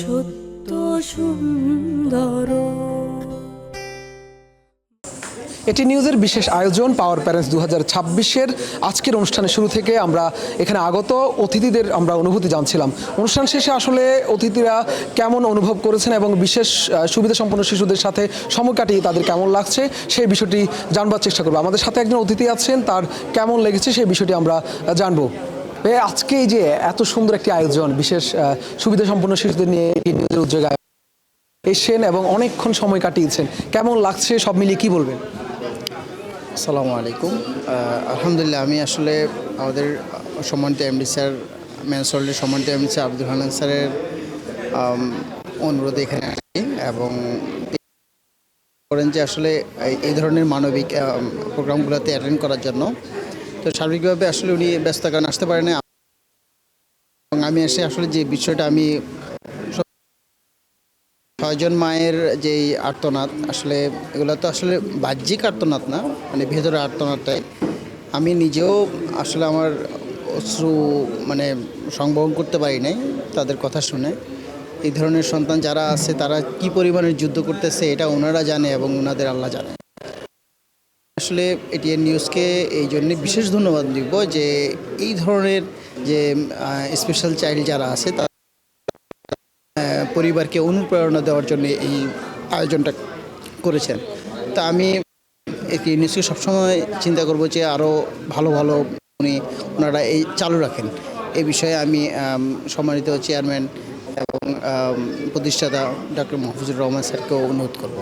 সত্য সুন্দর। এটি নিউজের বিশেষ আয়োজন পাওয়ার প্যারেন্টস 2026-এর আজকের অনুষ্ঠানের শুরু থেকে আমরা এখানে আগত অতিথিদের আমরা অনুভূতি জানছিলাম। অনুষ্ঠান শেষে আসলে অতিথিরা কেমন অনুভব করেছেন এবং বিশেষ সুবিধা সম্পন্ন শিশুদের সাথে সময় কাটিয়ে তাদের কেমন লাগছে সেই বিষয়টি জানবার চেষ্টা করবো। আমাদের সাথে একজন অতিথি আছেন, তার কেমন লেগেছে সেই বিষয়টি আমরা জানবো। আজকে এই যে এত সুন্দর একটি আয়োজন, বিশেষ সুবিধা সম্পন্ন শিশুদের নিয়ে এই নিউজের উদ্যোগে এসেছেন এবং অনেকক্ষণ সময় কাটিয়েছেন, কেমন লাগছে সব মিলিয়ে কি বলবেন? আসসালামু আলাইকুম। আলহামদুলিল্লাহ, আমি আসলে আমাদের সম্মানিত এমডি স্যার, ম্যানসোল্ডের সম্মানিত এমডি স্যার আব্দুল হান্নান স্যারের অনুরোধে এখানে আসি এবং করেন যে আসলে এই ধরনের মানবিক প্রোগ্রামগুলোতে অ্যাটেন্ড করার জন্য। তো সার্বিকভাবে আসলে উনি ব্যস্ত কারণ আসতে পারেন না এবং আমি এসে আসলে যে বিষয়টা আমি 6জন মায়ের যেই আর্তনাদ, আসলে এগুলো তো আসলে বাহ্যিক আর্তনাদ না, মানে ভেতরে আর্তনাদটাই আমি নিজেও আসলে আমার অশ্রু মানে সংবহন করতে পারি নাই তাদের কথা শুনে। এই ধরনের সন্তান যারা আছে তারা কি পরিমাণের যুদ্ধ করতেছে এটা ওনারা জানে এবং ওনাদের আল্লাহ জানে। আসলে এটিএন নিউজকে এই জন্যে বিশেষ ধন্যবাদ দিব যে এই ধরনের যে স্পেশাল চাইল্ড যারা আছে পরিবারকে অনুপ্রেরণা দেওয়ার জন্য এই আয়োজনটা করেছেন। তা আমি এই নিউজকে সবসময় চিন্তা করব যে আরও ভালো ভালো ওনারা এই চালু রাখেন। এই বিষয়ে আমি সম্মানিত চেয়ারম্যান এবং প্রতিষ্ঠাতা ডক্টর মাহফুজুর রহমান স্যারকেও অনুরোধ করব।